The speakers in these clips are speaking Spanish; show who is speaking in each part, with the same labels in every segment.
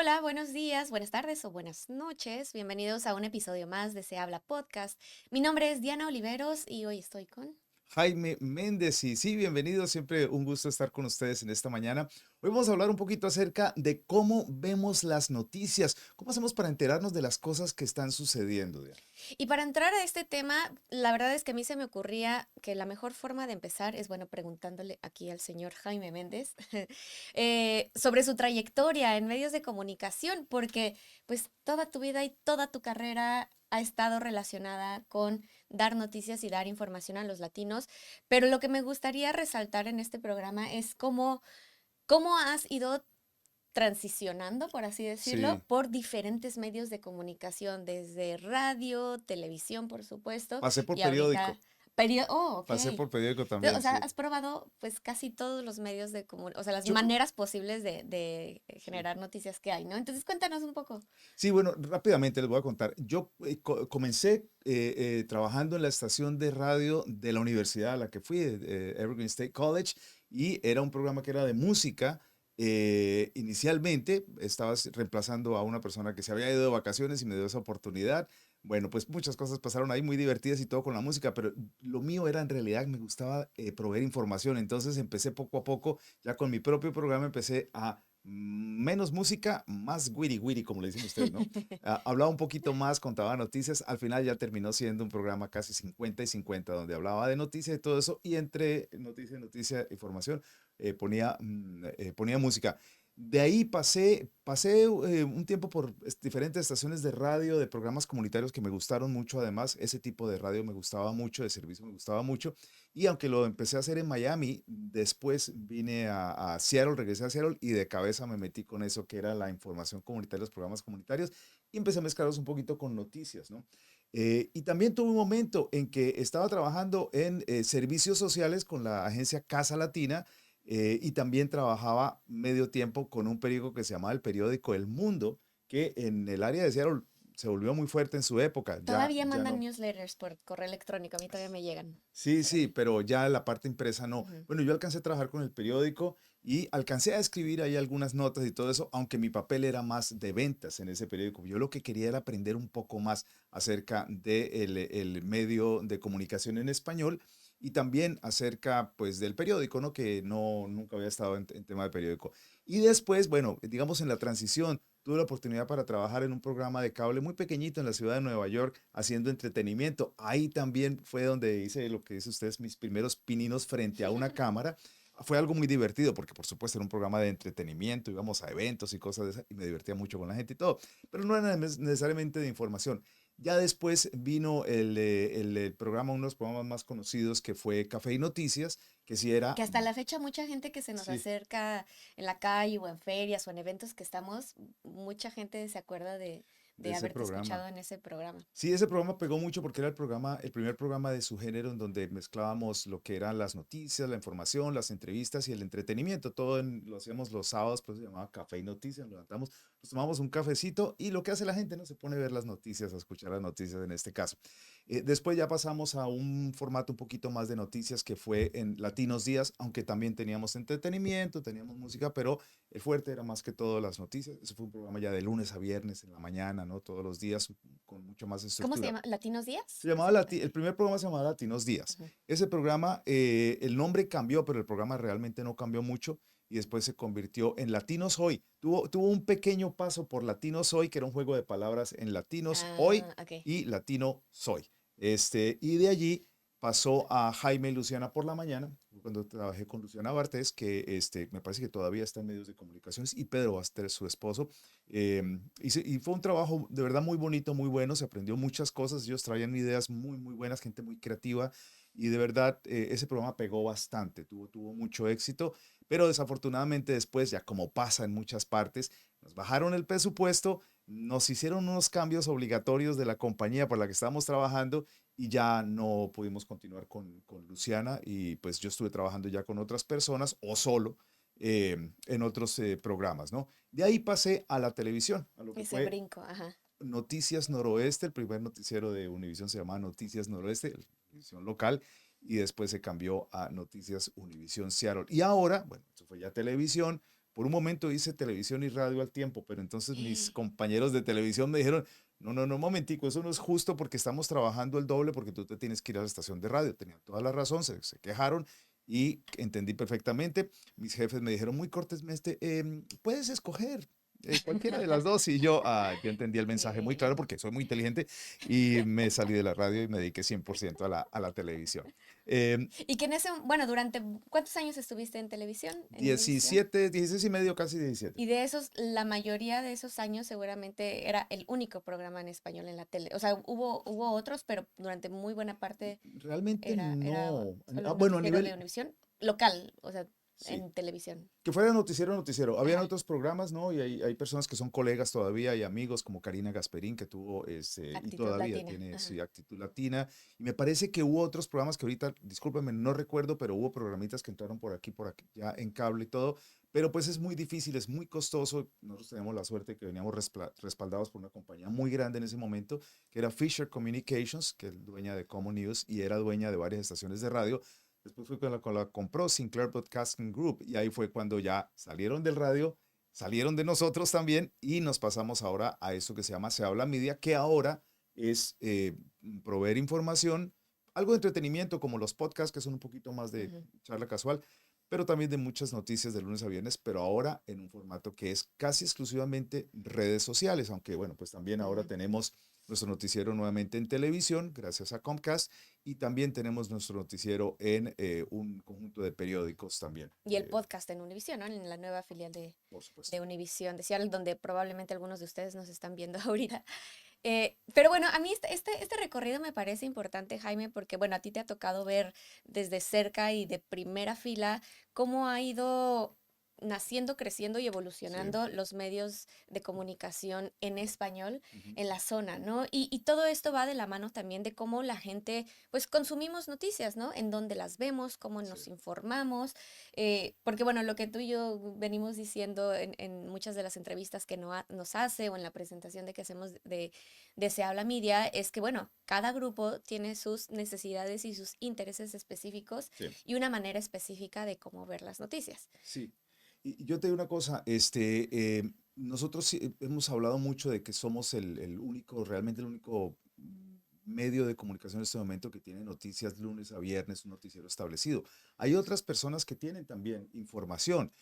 Speaker 1: Hola, buenos días, buenas tardes o buenas noches. Bienvenidos a un episodio más de Se Habla Podcast. Mi nombre es Diana Oliveros y hoy estoy con...
Speaker 2: Jaime Méndez. Y sí, bienvenido, siempre un gusto estar con ustedes en esta mañana. Hoy vamos a hablar un poquito acerca de cómo vemos las noticias, cómo hacemos para enterarnos de las cosas que están sucediendo, Diana.
Speaker 1: Y para entrar a este tema, la verdad es que a mí se me ocurría que la mejor forma de empezar es, bueno, preguntándole aquí al señor Jaime Méndez sobre su trayectoria en medios de comunicación, porque pues toda tu vida y toda tu carrera ha estado relacionada con dar noticias y dar información a los latinos, pero lo que me gustaría resaltar en este programa es cómo has ido transicionando, por así
Speaker 2: Sí,
Speaker 1: decirlo, por diferentes medios de comunicación, desde radio, televisión, por supuesto,
Speaker 2: pasé por
Speaker 1: y ahorita
Speaker 2: periódico,
Speaker 1: Oh, ok.
Speaker 2: pasé por periódico
Speaker 1: O
Speaker 2: también,
Speaker 1: sea,
Speaker 2: sí,
Speaker 1: has probado pues casi todos los medios de comunicación, o sea, las
Speaker 2: yo creo,
Speaker 1: maneras posibles de
Speaker 2: sí.
Speaker 1: generar noticias que hay, ¿no? Entonces cuéntanos un poco.
Speaker 2: Sí, bueno, rápidamente les voy a contar. Yo comencé trabajando en la estación de radio de la universidad a la que fui, Evergreen State College, y era un programa que era de música. Inicialmente estabas reemplazando a una persona que se había ido de vacaciones y me dio esa oportunidad. Bueno, pues muchas cosas pasaron ahí muy divertidas y todo con la música, pero lo mío era en realidad, me gustaba proveer información. Entonces empecé poco a poco, ya con mi propio programa, empecé a menos música, más witty witty, como le dicen ustedes, ¿no? Hablaba un poquito más, contaba noticias, al final ya terminó siendo un programa casi 50 y 50, donde hablaba de noticias y todo eso, y entre noticia, noticia, información, ponía música. De ahí pasé un tiempo por diferentes estaciones de radio, de programas comunitarios que me gustaron mucho, además, ese tipo de radio me gustaba mucho, de servicio me gustaba mucho, y aunque lo empecé a hacer en Miami, después vine a Seattle, regresé a Seattle y de cabeza me metí con eso que era la información comunitaria, los programas comunitarios y empecé a mezclarlos un poquito con noticias, ¿no? Y también tuve un momento en que estaba trabajando en servicios sociales con la agencia Casa Latina y también trabajaba medio tiempo con un periódico que se llamaba el periódico El Mundo, que en el área de Seattle se volvió muy fuerte en su época,
Speaker 1: Todavía
Speaker 2: ya
Speaker 1: mandan
Speaker 2: no.
Speaker 1: newsletters por correo electrónico, a mí todavía me llegan
Speaker 2: Sí,
Speaker 1: por
Speaker 2: sí,
Speaker 1: ahí.
Speaker 2: pero ya la parte impresa no.
Speaker 1: Ujú.
Speaker 2: Bueno, yo alcancé a trabajar con el periódico y alcancé a escribir ahí algunas notas y todo eso, aunque mi papel era más de ventas en ese periódico. Yo lo que quería era aprender un poco más acerca del el medio de comunicación en español y también acerca pues del periódico, ¿no? Que no, nunca había estado en tema de periódico. Y después, bueno, digamos en la transición, tuve la oportunidad para trabajar en un programa de cable muy pequeñito en la ciudad de Nueva York haciendo entretenimiento. Ahí también fue donde hice lo que dice ustedes, mis primeros pininos frente a una cámara. Fue algo muy divertido porque por supuesto era un programa de entretenimiento, íbamos a eventos y cosas de esas y me divertía mucho con la gente y todo, pero no era necesariamente de información. Ya después vino el programa, uno de los programas más conocidos que fue Café y Noticias, que sí era,
Speaker 1: Que hasta la fecha mucha gente que se nos
Speaker 2: sí,
Speaker 1: acerca en la calle o en ferias o en eventos que estamos, mucha gente se acuerda
Speaker 2: de
Speaker 1: de
Speaker 2: ese
Speaker 1: haberte
Speaker 2: programa.
Speaker 1: escuchado en ese programa.
Speaker 2: Sí, ese programa pegó mucho porque era el programa, el primer programa de su género en donde mezclábamos lo que eran las noticias, la información, las entrevistas y el entretenimiento. Lo hacíamos los sábados, pues se llamaba Café y Noticias. Nos levantamos, nos tomamos un cafecito y lo que hace la gente, ¿no? Se pone a ver las noticias, a escuchar las noticias en este caso. Después ya pasamos a un formato un poquito más de noticias que fue en Latinos Días, aunque también teníamos entretenimiento, teníamos música, pero el fuerte era más que todo las noticias. Ese fue un programa ya de lunes a viernes en la mañana, ¿no? Todos los días con mucho más
Speaker 1: ¿Cómo se
Speaker 2: estructura.
Speaker 1: llama? ¿Latinos
Speaker 2: Se
Speaker 1: Días?
Speaker 2: llamaba el primer programa se llamaba Latinos Días.
Speaker 1: Ujú.
Speaker 2: Ese programa, el nombre cambió, pero el programa realmente no cambió mucho y después se convirtió en Latinos Hoy. Tuvo un pequeño paso por Latinos Hoy, que era un juego de palabras en Latinos Hoy
Speaker 1: Ah, ok.
Speaker 2: y Latino Soy. Y de allí pasó a Jaime y Luciana por la mañana, cuando trabajé con Luciana Bartés, que me parece que todavía está en medios de comunicaciones, y Pedro Baster, su esposo. Y fue un trabajo de verdad muy bonito, muy bueno, se aprendió muchas cosas, ellos traían ideas muy, muy buenas, gente muy creativa, y de verdad ese programa pegó bastante, tuvo mucho éxito, pero desafortunadamente después, ya como pasa en muchas partes, nos bajaron el presupuesto, nos hicieron unos cambios obligatorios de la compañía por la que estábamos trabajando y ya no pudimos continuar con Luciana y pues yo estuve trabajando ya con otras personas o solo en otros programas, ¿no? De ahí pasé a la televisión, a lo que
Speaker 1: Ese
Speaker 2: fue
Speaker 1: brinco, ajá.
Speaker 2: Noticias Noroeste, el primer noticiero de Univisión se llamaba Noticias Noroeste, Univisión local, y después se cambió a Noticias Univisión Seattle. Y ahora, bueno, eso fue ya televisión, Por un momento hice televisión y radio al tiempo, pero entonces mis compañeros de televisión me dijeron, no, no, no, un momentico, eso no es justo porque estamos trabajando el doble porque tú te tienes que ir a la estación de radio. Tenían toda la razón, se quejaron y entendí perfectamente. Mis jefes me dijeron muy cortésmente, puedes escoger cualquiera de las dos. Y yo entendí el mensaje muy claro
Speaker 1: Sí.
Speaker 2: porque soy muy inteligente y me salí de la radio y me dediqué 100% a la televisión. Em,
Speaker 1: Y que en ese, bueno, durante, ¿cuántos años estuviste en televisión? En Univisión.
Speaker 2: 17, 16 y medio, casi 17.
Speaker 1: Y de esos, la mayoría de esos años seguramente era el único programa en español en la tele. O sea, hubo otros, pero durante muy buena parte
Speaker 2: Realmente
Speaker 1: era
Speaker 2: no.
Speaker 1: solo un
Speaker 2: Bueno, a
Speaker 1: noticiero de
Speaker 2: nivel,
Speaker 1: Univisión local, o sea,
Speaker 2: sí.
Speaker 1: en televisión.
Speaker 2: Que fuera noticiero, noticiero. Habían
Speaker 1: Ajá,
Speaker 2: otros programas, ¿no? Y hay personas que son colegas todavía y amigos, como Karina Gasperín, que tuvo, y
Speaker 1: actitud
Speaker 2: todavía
Speaker 1: latina.
Speaker 2: tiene,
Speaker 1: Ajá.
Speaker 2: sí, actitud latina. Y me parece que hubo otros programas que ahorita, discúlpame, no recuerdo, pero hubo programitas que entraron por aquí, ya en cable y todo. Pero pues es muy difícil, es muy costoso. Nosotros tenemos la suerte que veníamos respaldados por una compañía muy grande en ese momento, que era Fisher Communications, que es dueña de Common News y era dueña de varias estaciones de radio. Después fue cuando la compró Sinclair Broadcasting Group y ahí fue cuando ya salieron del radio, salieron de nosotros también y nos pasamos ahora a eso que se llama Se Habla Media, que ahora es proveer información, algo de entretenimiento como los podcasts que son un poquito más de
Speaker 1: Ujú.
Speaker 2: charla casual, pero también de muchas noticias de lunes a viernes, pero ahora en un formato que es casi exclusivamente redes sociales, aunque bueno, pues también ahora
Speaker 1: Ujú.
Speaker 2: tenemos nuestro noticiero nuevamente en televisión, gracias a Comcast, y también tenemos nuestro noticiero en un conjunto de periódicos también,
Speaker 1: Y el podcast en Univisión, ¿no? En la nueva filial
Speaker 2: por supuesto.
Speaker 1: de Univisión, de Seattle, donde probablemente algunos de ustedes nos están viendo ahorita. Pero bueno, a mí este recorrido me parece importante, Jaime, porque bueno, a ti te ha tocado ver desde cerca y de primera fila cómo ha ido naciendo, creciendo y
Speaker 2: Sí.
Speaker 1: evolucionando los medios de comunicación en español
Speaker 2: Ujú.
Speaker 1: en la zona, ¿no? Y todo esto va de la mano también de cómo la gente, pues consumimos noticias, ¿no? En dónde las vemos, cómo
Speaker 2: Sí,
Speaker 1: nos informamos, porque bueno, lo que tú y yo venimos diciendo en muchas de las entrevistas que nos hace o en la presentación de que hacemos de Se Habla Media es que, bueno, cada grupo tiene sus necesidades y sus intereses específicos
Speaker 2: sí,
Speaker 1: y una manera específica de cómo ver las noticias.
Speaker 2: sí. Y yo te digo una cosa, nosotros sí hemos hablado mucho de que somos el único, realmente el único medio de comunicación en este momento que tiene noticias lunes a viernes, un noticiero establecido. Hay otras personas que tienen también información.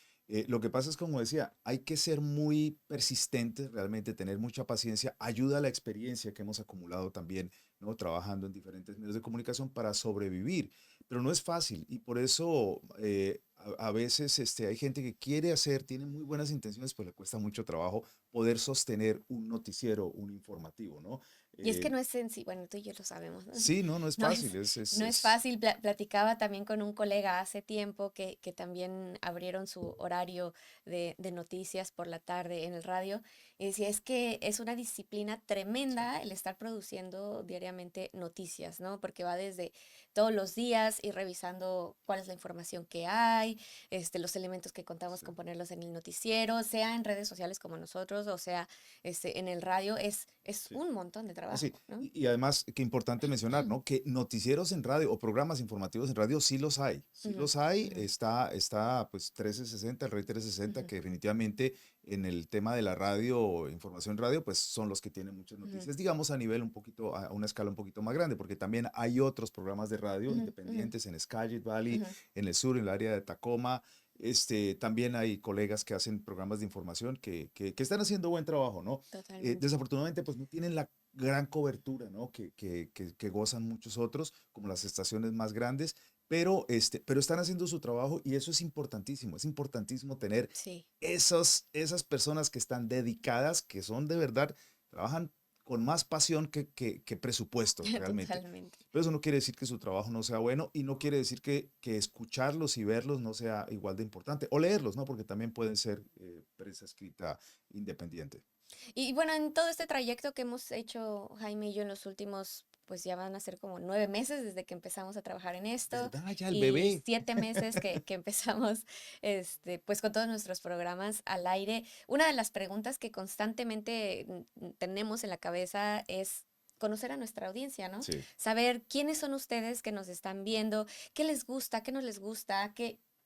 Speaker 2: Lo que pasa es, como decía, hay que ser muy persistentes, realmente tener mucha paciencia, ayuda a la experiencia que hemos acumulado también, ¿no? Trabajando en diferentes medios de comunicación para sobrevivir. Pero no es fácil y por eso a veces hay gente que quiere hacer, tiene muy buenas intenciones, pero le cuesta mucho trabajo poder sostener un noticiero, un informativo, ¿no?
Speaker 1: Y es que
Speaker 2: Eh,
Speaker 1: no es sencillo, bueno, tú y yo lo sabemos, ¿no?
Speaker 2: sí, no, no es
Speaker 1: No
Speaker 2: fácil,
Speaker 1: es, no es fácil. Platicaba también con un colega hace tiempo que también abrieron su horario de noticias por la tarde en el radio y decía, es que es una disciplina
Speaker 2: sí,
Speaker 1: tremenda el estar produciendo diariamente noticias, ¿no? Porque va desde todos los días ir revisando cuál es la información que hay, los elementos que contamos
Speaker 2: sí,
Speaker 1: con ponerlos en el noticiero, sea en redes sociales como nosotros, o sea, en el radio, es
Speaker 2: sí.
Speaker 1: un montón de
Speaker 2: No, sí,
Speaker 1: trabajo, ¿no?
Speaker 2: y además, qué importante mencionar, ¿no? Que noticieros en radio o programas informativos en radio sí
Speaker 1: Ujú,
Speaker 2: los hay,
Speaker 1: ujú,
Speaker 2: está pues 1360, el Rey 1360,
Speaker 1: ujú,
Speaker 2: que definitivamente en el tema de la radio, información en radio, pues son los que tienen muchas
Speaker 1: ujú,
Speaker 2: noticias, digamos a nivel un poquito, a una escala un poquito más grande, porque también hay otros programas de radio
Speaker 1: ujú, ujú,
Speaker 2: independientes en Skagit Valley,
Speaker 1: ujú,
Speaker 2: en el sur, en el área de Tacoma. También hay colegas que hacen programas de información que están haciendo buen trabajo, ¿no?
Speaker 1: totalmente.
Speaker 2: Desafortunadamente, pues no tienen la gran cobertura, ¿no? Que gozan muchos otros, como las estaciones más grandes, pero están haciendo su trabajo y eso es importantísimo tener
Speaker 1: Sí,
Speaker 2: esas personas que están dedicadas, que son de verdad, trabajan con más pasión que presupuesto, realmente.
Speaker 1: totalmente.
Speaker 2: Pero eso no quiere decir que su trabajo no sea bueno y no quiere decir que escucharlos y verlos no sea igual de importante, o leerlos, ¿no? Porque también pueden ser prensa escrita independiente.
Speaker 1: Y bueno, en todo este trayecto que hemos hecho, Jaime y yo, en los últimos, pues ya van a ser como 9 meses desde que empezamos a trabajar en esto
Speaker 2: ¿Verdad? Ya el
Speaker 1: y
Speaker 2: bebé.
Speaker 1: 7 meses que empezamos, pues con todos nuestros programas al aire. Una de las preguntas que constantemente tenemos en la cabeza es conocer a nuestra audiencia, ¿no?
Speaker 2: Sí,
Speaker 1: Saber quiénes son ustedes que nos están viendo, qué les gusta, qué no les gusta,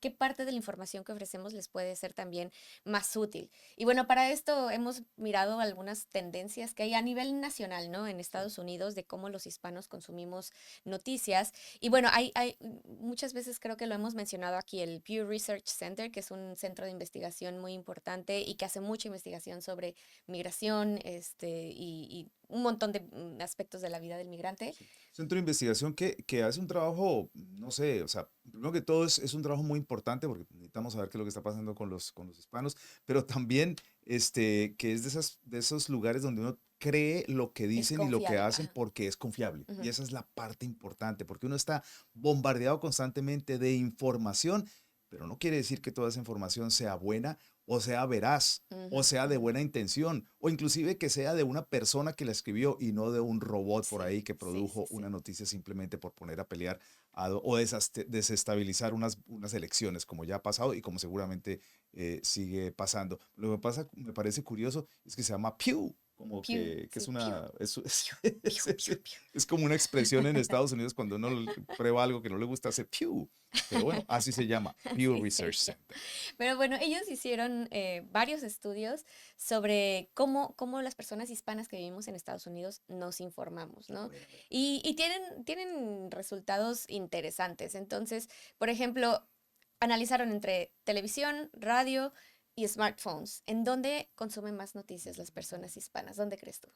Speaker 1: qué parte de la información que ofrecemos les puede ser también más útil. Y bueno, para esto hemos mirado algunas tendencias que hay a nivel nacional, ¿no? En
Speaker 2: Sí.
Speaker 1: Estados Unidos, de cómo los hispanos consumimos noticias. Y bueno, hay muchas veces creo que lo hemos mencionado aquí, el Pew Research Center, que es un centro de investigación muy importante y que hace mucha investigación sobre migración, y un montón de aspectos de la vida del migrante.
Speaker 2: Sí. Centro de investigación que hace un trabajo, no sé, o sea, primero que todo es un trabajo muy importante porque necesitamos saber qué es lo que está pasando con los hispanos, pero también que es de esos lugares donde uno cree lo que
Speaker 1: Es
Speaker 2: dicen y lo que
Speaker 1: confiable.
Speaker 2: hacen
Speaker 1: Ajá.
Speaker 2: porque es confiable. Y
Speaker 1: Ujú.
Speaker 2: esa es la parte importante, porque uno está bombardeado constantemente de información, pero no quiere decir que toda esa información sea buena o sea veraz o
Speaker 1: Ujú,
Speaker 2: sea de
Speaker 1: ujú.
Speaker 2: buena intención, o inclusive que sea de una persona que la escribió y no de un robot por
Speaker 1: Sí,
Speaker 2: ahí que
Speaker 1: sí, sí,
Speaker 2: produjo una
Speaker 1: sí.
Speaker 2: noticia simplemente por poner a pelear o desestabilizar unas elecciones, como ya ha pasado y como seguramente sigue pasando. Lo que pasa, me parece curioso, es que se llama Pew, como
Speaker 1: Piu,
Speaker 2: que es
Speaker 1: sí, piu,
Speaker 2: una,
Speaker 1: piu, piu, piu, piu.
Speaker 2: es como una expresión en Estados Unidos cuando uno prueba algo que no le gusta, hace Pew. Pero bueno, así se llama, Pew
Speaker 1: Así se
Speaker 2: Research
Speaker 1: llama.
Speaker 2: Center.
Speaker 1: Pero bueno, ellos hicieron varios estudios sobre cómo las personas hispanas que vivimos en Estados Unidos nos informamos,
Speaker 2: A
Speaker 1: ¿no?
Speaker 2: ver, a ver.
Speaker 1: Y tienen resultados interesantes. Entonces, por ejemplo, analizaron entre televisión, radio y smartphones. ¿En dónde consumen más noticias las personas hispanas? ¿Dónde crees tú?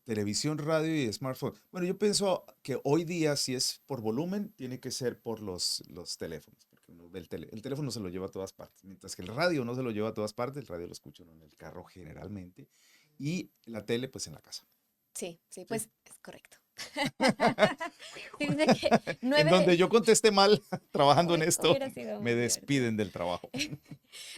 Speaker 2: Televisión, radio y smartphone. Bueno, yo pienso que hoy día, si es por volumen, tiene que ser por los teléfonos, porque uno ve el teléfono se lo lleva a todas partes, mientras que el radio no se lo lleva a todas partes, el radio lo escucha uno en el carro generalmente, y la tele, pues en la casa.
Speaker 1: Sí, sí,
Speaker 2: ¿Sí?
Speaker 1: pues es correcto. Sí, dice que
Speaker 2: En
Speaker 1: 9
Speaker 2: donde
Speaker 1: de...
Speaker 2: yo contesté mal trabajando en esto,
Speaker 1: Hubiera sido
Speaker 2: me
Speaker 1: muy divertido.
Speaker 2: despiden del trabajo.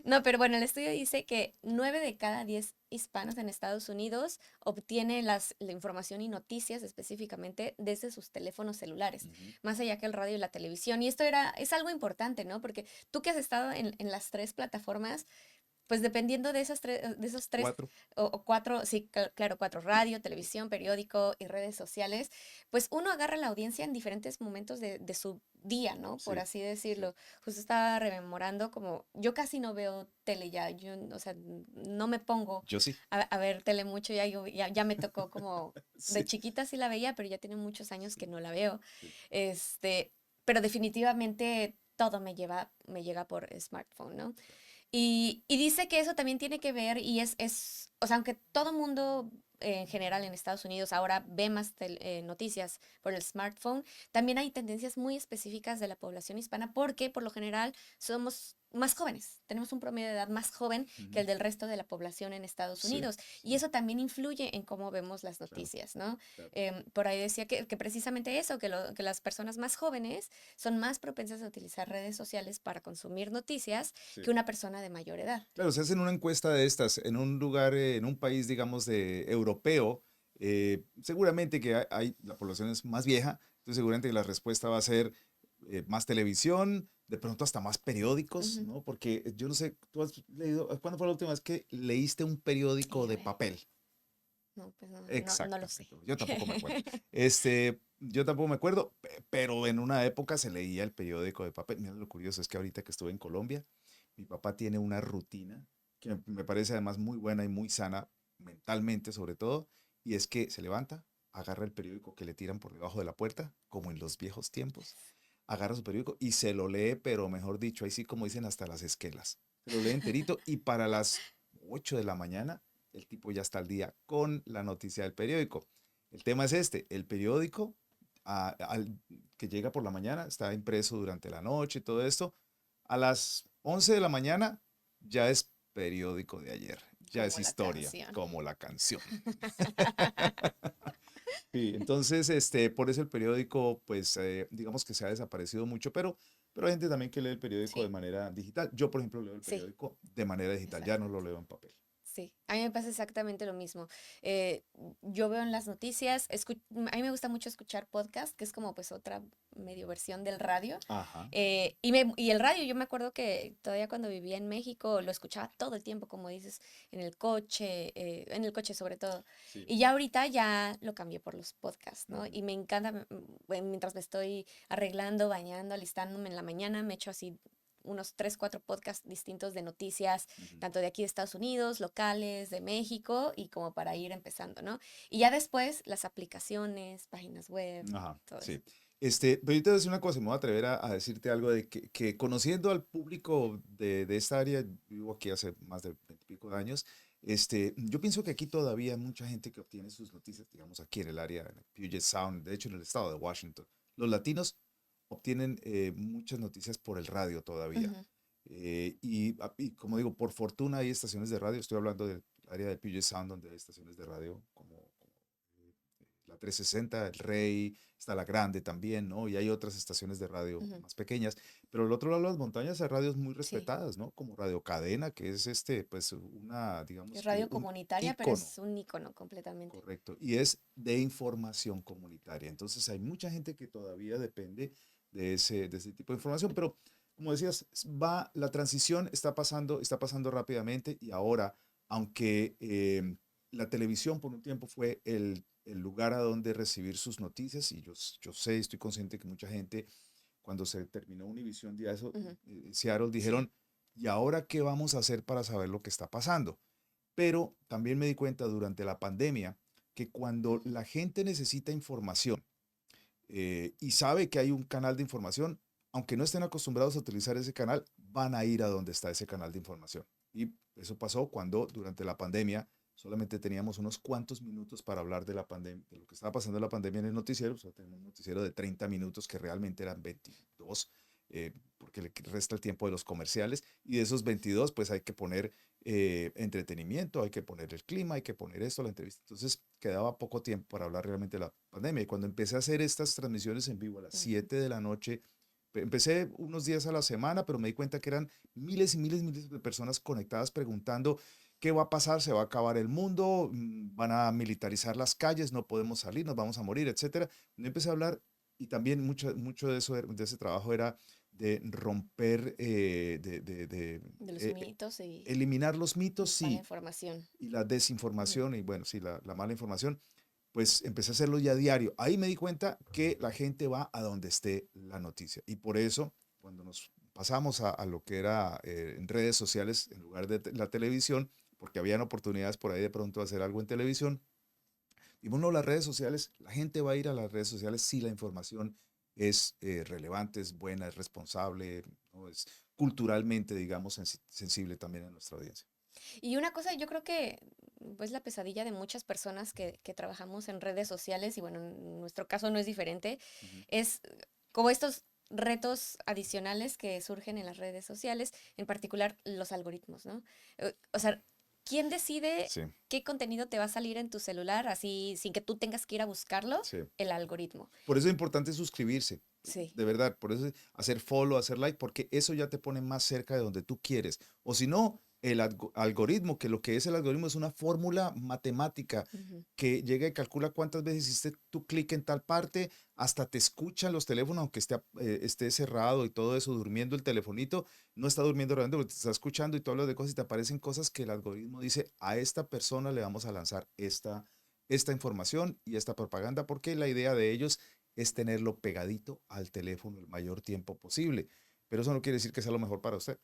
Speaker 1: No, pero bueno, el estudio dice que 9 de cada 10 hispanos en Estados Unidos obtiene la información y noticias específicamente desde sus teléfonos celulares,
Speaker 2: Ujú.
Speaker 1: más allá que el radio y la televisión. Y esto es algo importante, ¿no? Porque tú que has estado en las tres plataformas, pues dependiendo de esos tres
Speaker 2: Cuatro.
Speaker 1: o cuatro, sí, claro, cuatro, radio, televisión, periódico y redes sociales, pues uno agarra la audiencia en diferentes momentos de su día, ¿no? Por
Speaker 2: Sí,
Speaker 1: así
Speaker 2: sí.
Speaker 1: decirlo. Justo estaba rememorando como, yo casi no veo tele ya, yo, o sea, no me pongo
Speaker 2: Yo sí.
Speaker 1: a ver tele mucho, ya me tocó como, de
Speaker 2: Sí.
Speaker 1: chiquita sí la veía, pero ya tiene muchos años que
Speaker 2: Sí,
Speaker 1: no la veo.
Speaker 2: sí.
Speaker 1: Este, pero definitivamente todo me llega por smartphone, ¿no? Y dice que eso también tiene que ver y o sea, aunque todo mundo en general en Estados Unidos ahora ve más noticias por el smartphone, también hay tendencias muy específicas de la población hispana porque por lo general somos más jóvenes, tenemos un promedio de edad más joven que
Speaker 2: Ujú.
Speaker 1: el del resto de la población en Estados
Speaker 2: Sí,
Speaker 1: Unidos y
Speaker 2: sí,
Speaker 1: eso también influye en cómo vemos las
Speaker 2: claro,
Speaker 1: noticias, ¿no?
Speaker 2: claro.
Speaker 1: Por ahí decía que precisamente eso, que las personas más jóvenes son más propensas a utilizar redes sociales para consumir noticias
Speaker 2: Sí.
Speaker 1: que una persona de mayor edad.
Speaker 2: Claro, se hacen una encuesta de estas en un lugar, en un país, digamos, de europeo, seguramente que la población es más vieja, entonces seguramente que la respuesta va a ser más televisión, de pronto hasta más periódicos,
Speaker 1: Ujú.
Speaker 2: ¿no? Porque yo no sé, tú has leído, ¿cuándo fue la última vez que leíste un periódico
Speaker 1: A
Speaker 2: de
Speaker 1: ver,
Speaker 2: papel?
Speaker 1: no, pues no lo sé.
Speaker 2: Exactamente, yo tampoco me acuerdo. Yo tampoco me acuerdo, pero en una época se leía el periódico de papel. Mira, lo curioso es que ahorita que estuve en Colombia, mi papá tiene una rutina que me parece además muy buena y muy sana, mentalmente sobre todo, y es que se levanta, agarra el periódico que le tiran por debajo de la puerta, como en los viejos tiempos, agarra su periódico y se lo lee, pero mejor dicho, ahí sí como dicen hasta las esquelas. Se lo lee enterito y para las 8 de la mañana el tipo ya está al día con la noticia del periódico. El tema es este, el periódico que llega por la mañana, está impreso durante la noche y todo esto, a las 11 de la mañana ya es periódico de ayer, ya es
Speaker 1: Como la
Speaker 2: historia,
Speaker 1: canción.
Speaker 2: como la canción. Sí, entonces, por eso el periódico, pues, digamos que se ha desaparecido mucho, pero hay gente también que lee el periódico de
Speaker 1: Sí,
Speaker 2: manera digital. Yo, por ejemplo, leo el
Speaker 1: sí,
Speaker 2: periódico de manera digital, ya no lo
Speaker 1: exactamente.
Speaker 2: leo en papel.
Speaker 1: Sí, a mí me pasa exactamente lo mismo. Eh, yo veo en las noticias, a mí me gusta mucho escuchar podcast, que es como pues otra medio versión del radio.
Speaker 2: Ajá,
Speaker 1: Y el radio, yo me acuerdo que todavía cuando vivía en México lo escuchaba todo el tiempo, como dices, en el coche sobre todo.
Speaker 2: sí.
Speaker 1: Y ya ahorita ya lo cambié por los podcasts, ¿no?
Speaker 2: Ujú.
Speaker 1: Y me encanta, mientras me estoy arreglando, bañando, alistándome en la mañana, me echo así unos 3, 4 podcasts distintos de noticias,
Speaker 2: Ujú.
Speaker 1: tanto de aquí de Estados Unidos, locales, de México, y como para ir empezando, ¿no? Y ya después las aplicaciones, páginas web,
Speaker 2: Ajá,
Speaker 1: todo eso.
Speaker 2: sí. Pero yo te voy a decir una cosa, y me voy a atrever a decirte algo de que conociendo al público de esta área, vivo aquí hace más de 20 y pico de años, yo pienso que aquí todavía hay mucha gente que obtiene sus noticias, digamos, aquí en el área, en el Puget Sound, de hecho en el estado de Washington. Los latinos obtienen muchas noticias por el radio todavía.
Speaker 1: Ujú.
Speaker 2: Y como digo, por fortuna hay estaciones de radio, estoy hablando del área de Puget Sound, donde hay estaciones de radio como la 360, el Rey, está la Grande también, ¿no? Y hay otras estaciones de radio
Speaker 1: Ujú.
Speaker 2: más pequeñas. Pero al otro lado de las montañas hay radios muy
Speaker 1: Sí,
Speaker 2: respetadas, ¿no? Como Radio Cadena, que es pues una,
Speaker 1: es
Speaker 2: digamos que
Speaker 1: radio
Speaker 2: un
Speaker 1: comunitaria, pero
Speaker 2: ícono,
Speaker 1: es un icono completamente.
Speaker 2: correcto, y es de información comunitaria. Entonces hay mucha gente que todavía depende de ese tipo de información, pero como decías, la transición está pasando rápidamente y ahora, aunque la televisión por un tiempo fue el lugar a donde recibir sus noticias, y yo sé, estoy consciente que mucha gente, cuando se terminó Univision,
Speaker 1: Ujú.
Speaker 2: Seattle,
Speaker 1: Sí.
Speaker 2: dijeron, ¿y ahora qué vamos a hacer para saber lo que está pasando? Pero también me di cuenta durante la pandemia que cuando la gente necesita información y sabe que hay un canal de información, aunque no estén acostumbrados a utilizar ese canal, van a ir a donde está ese canal de información. Y eso pasó cuando durante la pandemia solamente teníamos unos cuantos minutos para hablar de la pandemia, de lo que estaba pasando en la pandemia en el noticiero. O sea, tenemos un noticiero de 30 minutos que realmente eran 22, porque le resta el tiempo de los comerciales. Y de esos 22, pues hay que poner entretenimiento, hay que poner el clima, hay que poner esto, la entrevista. Entonces quedaba poco tiempo para hablar realmente de la pandemia. Y cuando empecé a hacer estas transmisiones en vivo a las
Speaker 1: Ujú.
Speaker 2: 7 de la noche, empecé unos días a la semana, pero me di cuenta que eran miles y miles y miles de personas conectadas preguntando qué va a pasar, se va a acabar el mundo, van a militarizar las calles, no podemos salir, nos vamos a morir, etcétera. Yo empecé a hablar y también mucho de eso, de ese trabajo era de romper,
Speaker 1: De los
Speaker 2: eh,
Speaker 1: mitos y
Speaker 2: eliminar los mitos,
Speaker 1: mala
Speaker 2: sí,
Speaker 1: información.
Speaker 2: y la
Speaker 1: Ujú.
Speaker 2: desinformación, y bueno, sí, la mala información, pues empecé a hacerlo ya a diario. Ahí me di cuenta que la gente va a donde esté la noticia. Y por eso, cuando nos pasamos a lo que era en redes sociales en lugar de la televisión, porque habían oportunidades por ahí de pronto de hacer algo en televisión, y bueno, las redes sociales, la gente va a ir a las redes sociales si la información es relevante, es buena, es responsable, ¿no? Es culturalmente, digamos, sensible también a nuestra audiencia.
Speaker 1: Y una cosa, yo creo que pues la pesadilla de muchas personas que trabajamos en redes sociales, y bueno, en nuestro caso no es diferente,
Speaker 2: Ujú.
Speaker 1: es como estos retos adicionales que surgen en las redes sociales, en particular los algoritmos, ¿no? O sea, ¿quién decide
Speaker 2: Sí,
Speaker 1: qué contenido te va a salir en tu celular así sin que tú tengas que ir a buscarlo?
Speaker 2: sí.
Speaker 1: El algoritmo.
Speaker 2: Por eso es importante suscribirse,
Speaker 1: Sí.
Speaker 2: de verdad, por eso hacer follow, hacer like, porque eso ya te pone más cerca de donde tú quieres. O si no, el algoritmo, que lo que es el algoritmo es una fórmula matemática
Speaker 1: Ujú.
Speaker 2: que llega y calcula cuántas veces hiciste tu clic en tal parte, hasta te escuchan los teléfonos, aunque esté cerrado y todo eso, durmiendo el telefonito, no está durmiendo realmente, porque te está escuchando y tú hablas de cosas y te aparecen cosas que el algoritmo dice, a esta persona le vamos a lanzar esta información y esta propaganda, porque la idea de ellos es tenerlo pegadito al teléfono el mayor tiempo posible. Pero eso no quiere decir que sea lo mejor para usted.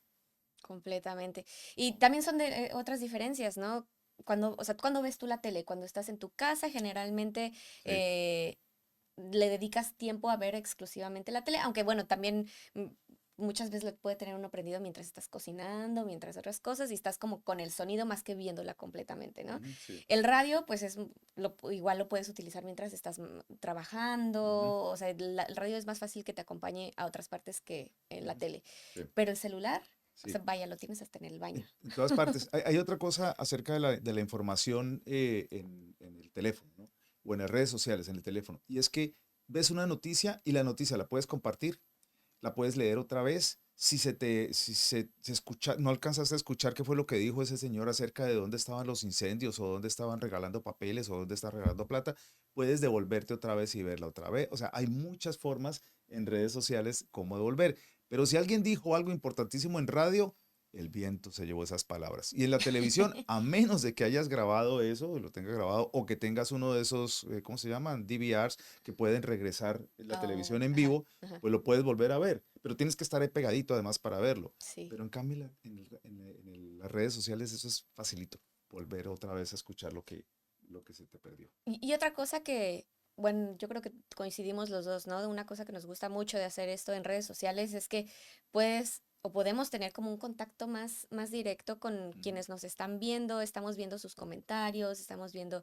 Speaker 1: Completamente. Y también son de otras diferencias, ¿no? Cuando, o sea, cuando ves tú la tele, cuando estás en tu casa, generalmente
Speaker 2: Sí.
Speaker 1: eh, le dedicas tiempo a ver exclusivamente la tele, aunque bueno, también muchas veces lo puede tener uno prendido mientras estás cocinando, mientras otras cosas, y estás como con el sonido más que viéndola completamente, ¿no?
Speaker 2: Ujú, sí.
Speaker 1: El radio, pues igual lo puedes utilizar mientras estás
Speaker 2: Ujú,
Speaker 1: trabajando, o sea, el radio es más fácil que te acompañe a otras partes que en la
Speaker 2: ujú,
Speaker 1: tele,
Speaker 2: sí.
Speaker 1: pero el celular, o
Speaker 2: Sí.
Speaker 1: sea, vaya, lo tienes hasta en el baño.
Speaker 2: En todas partes. Hay otra cosa acerca de la información en el teléfono, ¿no? O en las redes sociales, en el teléfono. Y es que ves una noticia y la noticia la puedes compartir, la puedes leer otra vez. Si se escucha, no alcanzaste a escuchar qué fue lo que dijo ese señor acerca de dónde estaban los incendios o dónde estaban regalando papeles o dónde está regalando plata, puedes devolverte otra vez y verla otra vez. O sea, hay muchas formas en redes sociales como devolver. Pero si alguien dijo algo importantísimo en radio, el viento se llevó esas palabras. Y en la televisión, a menos de que hayas grabado eso, lo tengas grabado, o que tengas uno de esos, ¿cómo se llaman? DVRs, que pueden regresar en la
Speaker 1: Oh,
Speaker 2: televisión en
Speaker 1: ajá,
Speaker 2: vivo,
Speaker 1: ajá,
Speaker 2: pues lo puedes volver a ver. Pero tienes que estar ahí pegadito además para verlo.
Speaker 1: sí.
Speaker 2: Pero en cambio, las redes sociales, eso es facilito. Volver otra vez a escuchar lo que se te perdió.
Speaker 1: Y otra cosa que, bueno, yo creo que coincidimos los dos, ¿no? Una cosa que nos gusta mucho de hacer esto en redes sociales es que puedes o podemos tener como un contacto más directo con
Speaker 2: Ujú.
Speaker 1: quienes nos están viendo, estamos viendo sus comentarios, estamos viendo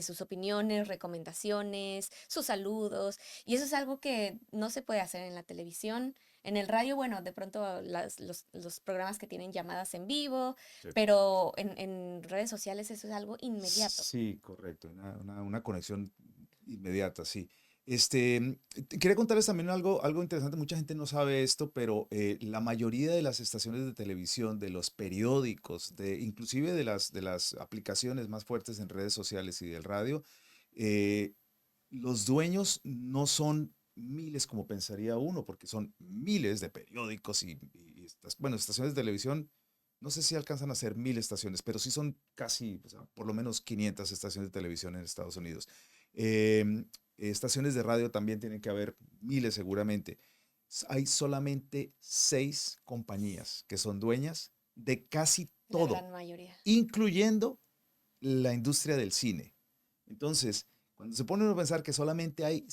Speaker 1: sus opiniones, recomendaciones, sus saludos, y eso es algo que no se puede hacer en la televisión. En el radio, bueno, de pronto los programas que tienen llamadas en vivo,
Speaker 2: Sí.
Speaker 1: pero en redes sociales eso es algo inmediato.
Speaker 2: Sí, correcto. Una conexión inmediata, sí. Quería contarles también algo interesante. Mucha gente no sabe esto, pero la mayoría de las estaciones de televisión, de los periódicos, inclusive de las aplicaciones más fuertes en redes sociales y del radio, eh, los dueños no son miles como pensaría uno, porque son miles de periódicos bueno, estaciones de televisión. No sé si alcanzan a ser 1000 estaciones, pero sí son casi, o sea, por lo menos 500 estaciones de televisión en Estados Unidos. Em, Estaciones de radio también tienen que haber miles seguramente. Hay solamente 6 compañías que son dueñas de casi
Speaker 1: La
Speaker 2: todo,
Speaker 1: gran mayoría.
Speaker 2: incluyendo la industria del cine. Entonces, cuando se pone uno a pensar que solamente hay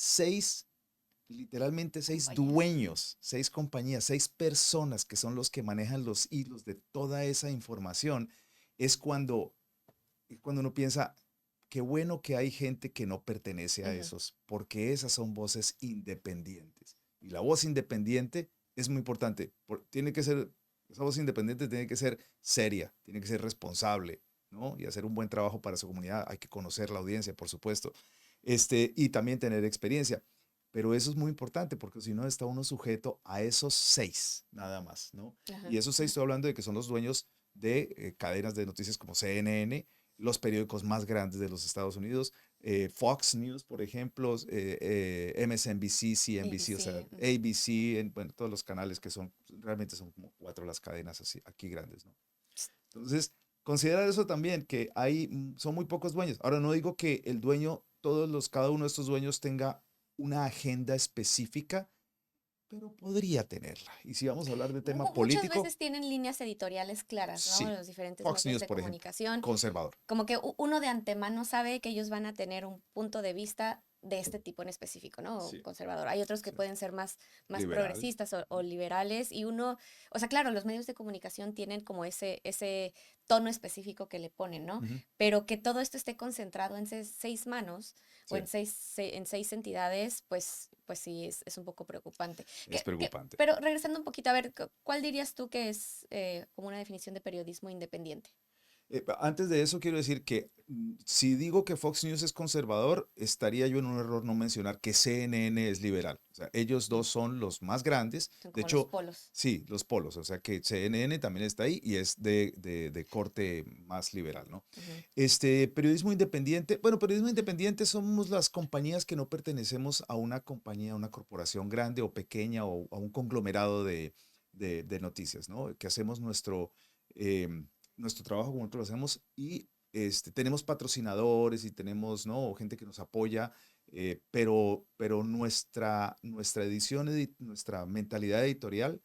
Speaker 2: literalmente seis
Speaker 1: Compañías.
Speaker 2: dueños, 6 compañías, 6 personas que son los que manejan los hilos de toda esa información, es cuando uno piensa, qué bueno que hay gente que no pertenece a
Speaker 1: Ujú,
Speaker 2: esos, porque esas son voces independientes. Y la voz independiente es muy importante. Esa voz independiente tiene que ser seria, tiene que ser responsable, ¿no? Y hacer un buen trabajo para su comunidad. Hay que conocer la audiencia, por supuesto. Y también tener experiencia. Pero eso es muy importante porque si no está uno sujeto a esos 6 nada más, ¿no?
Speaker 1: ajá,
Speaker 2: Y esos 6
Speaker 1: ajá.
Speaker 2: estoy hablando de que son los dueños de cadenas de noticias como CNN, los periódicos más grandes de los Estados Unidos, Fox News, por ejemplo, MSNBC, CNBC, o sea,
Speaker 1: ABC. Ujú.
Speaker 2: ABC, bueno, todos los canales que realmente son como 4 las cadenas así, aquí grandes, ¿no? Entonces, considera eso también, que son muy pocos dueños. Ahora, no digo que el dueño, cada uno de estos dueños tenga una agenda específica, pero podría tenerla. Y si vamos a hablar de tema
Speaker 1: Muchas
Speaker 2: político,
Speaker 1: veces tienen líneas editoriales claras, ¿no?
Speaker 2: sí.
Speaker 1: Los diferentes
Speaker 2: Fox
Speaker 1: medios
Speaker 2: News,
Speaker 1: de
Speaker 2: por ejemplo,
Speaker 1: comunicación.
Speaker 2: conservador.
Speaker 1: Como que uno de antemano sabe que ellos van a tener un punto de vista de este tipo en específico, ¿no? O
Speaker 2: Sí,
Speaker 1: conservador. Hay otros que
Speaker 2: sí.
Speaker 1: pueden ser más
Speaker 2: Liberal.
Speaker 1: progresistas o liberales y uno, o sea, claro, los medios de comunicación tienen como ese tono específico que le ponen, ¿no?
Speaker 2: Ujú.
Speaker 1: Pero que todo esto esté concentrado en seis manos o
Speaker 2: Sí,
Speaker 1: en seis entidades, pues sí, es un poco preocupante.
Speaker 2: es preocupante.
Speaker 1: Pero regresando un poquito, a ver, ¿cuál dirías tú que es como una definición de periodismo independiente?
Speaker 2: Antes de eso, quiero decir que si digo que Fox News es conservador, estaría yo en un error no mencionar que CNN es liberal. O sea, ellos
Speaker 1: Mm,
Speaker 2: dos son los más grandes.
Speaker 1: son
Speaker 2: De
Speaker 1: como los
Speaker 2: hecho,
Speaker 1: polos.
Speaker 2: sí, los polos. O sea, que CNN también está ahí y es de corte más liberal, ¿no?
Speaker 1: Ujú,
Speaker 2: Periodismo independiente. Bueno, periodismo independiente somos las compañías que no pertenecemos a una compañía, a una corporación grande o pequeña o a un conglomerado de noticias, ¿no? Que hacemos nuestro trabajo como nosotros lo hacemos y tenemos patrocinadores y tenemos, ¿no? Gente que nos apoya, pero nuestra edición, nuestra mentalidad editorial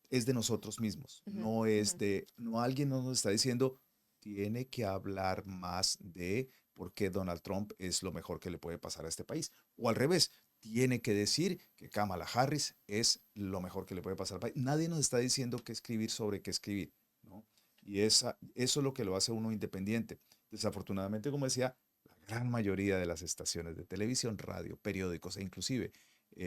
Speaker 2: es de nosotros mismos,
Speaker 1: ujú, ujú.
Speaker 2: no alguien nos está diciendo, tiene que hablar más de por qué Donald Trump es lo mejor que le puede pasar a este país. O al revés, tiene que decir que Kamala Harris es lo mejor que le puede pasar al país. Nadie nos está diciendo qué escribir sobre qué escribir, ¿no? Y eso es lo que lo hace uno independiente. Desafortunadamente, como decía, la gran mayoría de las estaciones de televisión, radio, periódicos e inclusive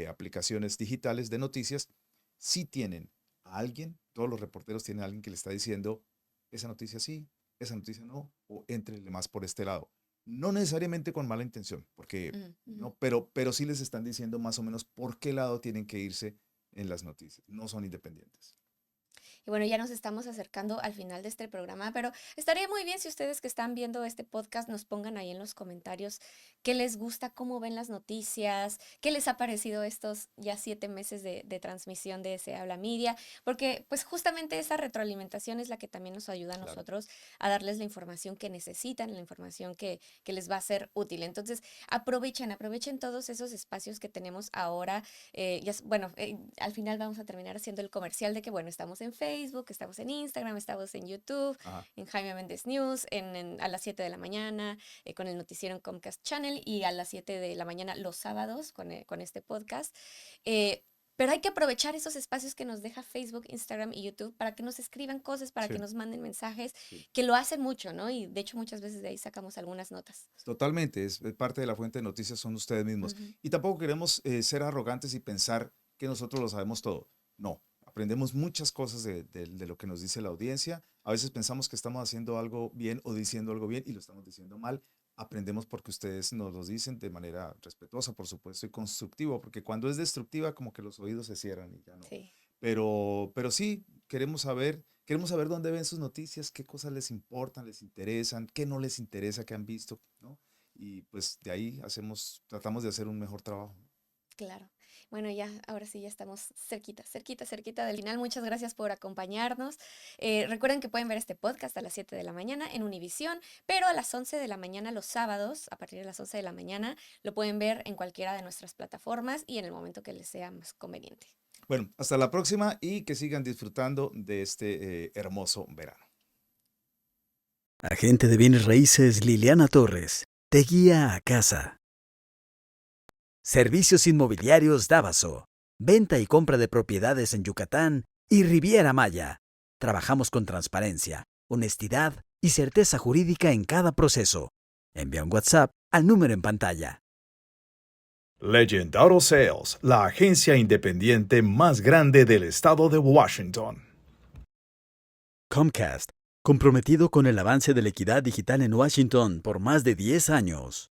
Speaker 2: aplicaciones digitales de noticias sí tienen a alguien, todos los reporteros tienen a alguien que le está diciendo, esa noticia sí, esa noticia no, o entrele más por este lado. No necesariamente con mala intención, porque
Speaker 1: Ujú, ujú.
Speaker 2: no, pero sí les están diciendo más o menos por qué lado tienen que irse en las noticias. No son independientes.
Speaker 1: Y bueno, ya nos estamos acercando al final de este programa, pero estaría muy bien si ustedes que están viendo este podcast nos pongan ahí en los comentarios qué les gusta, cómo ven las noticias, qué les ha parecido estos ya 7 meses de transmisión de Se Habla Media, porque pues justamente esa retroalimentación es la que también nos ayuda a
Speaker 2: Claro.
Speaker 1: nosotros a darles la información que necesitan, la información que les va a ser útil. Entonces, aprovechen todos esos espacios que tenemos ahora. Bueno, al final vamos a terminar haciendo el comercial de que, bueno, estamos en Facebook, estamos en Instagram, estamos en YouTube,
Speaker 2: Ajá.
Speaker 1: en Jaime Méndez News, a las 7 de la mañana, con el noticiero en Comcast Channel y a las 7 de la mañana los sábados con este podcast. Eh, pero hay que aprovechar esos espacios que nos deja Facebook, Instagram y YouTube para que nos escriban cosas, para que
Speaker 2: Sí,
Speaker 1: nos manden mensajes,
Speaker 2: sí.
Speaker 1: que lo hacen mucho, ¿no? Y de hecho muchas veces de ahí sacamos algunas notas.
Speaker 2: Totalmente, es parte de la fuente de noticias son ustedes mismos.
Speaker 1: Ujú.
Speaker 2: Y tampoco queremos ser arrogantes y pensar que nosotros lo sabemos todo. No, aprendemos muchas cosas de lo que nos dice la audiencia. A veces pensamos que estamos haciendo algo bien o diciendo algo bien y lo estamos diciendo mal. Aprendemos porque ustedes nos lo dicen de manera respetuosa, por supuesto, y constructiva, porque cuando es destructiva como que los oídos se cierran y ya no.
Speaker 1: Sí.
Speaker 2: Pero sí, queremos saber dónde ven sus noticias, qué cosas les importan, les interesan, qué no les interesa, qué han visto, ¿no? Y pues de ahí tratamos de hacer un mejor trabajo.
Speaker 1: Claro. Bueno, ya, ahora sí, ya estamos cerquita del final. Muchas gracias por acompañarnos. Recuerden que pueden ver este podcast a las 7 de la mañana en Univisión, pero a las 11 de la mañana los sábados, a partir de las 11 de la mañana, lo pueden ver en cualquiera de nuestras plataformas y en el momento que les sea más conveniente.
Speaker 2: Bueno, hasta la próxima y que sigan disfrutando de este hermoso verano.
Speaker 3: Agente de bienes raíces Liliana Torres te guía a casa. Servicios inmobiliarios Dávaso. Venta y compra de propiedades en Yucatán y Riviera Maya. Trabajamos con transparencia, honestidad y certeza jurídica en cada proceso. Envía un WhatsApp al número en pantalla.
Speaker 4: Legend Auto Sales, la agencia independiente más grande del estado de Washington.
Speaker 3: Comcast, comprometido con el avance de la equidad digital en Washington por más de 10 años.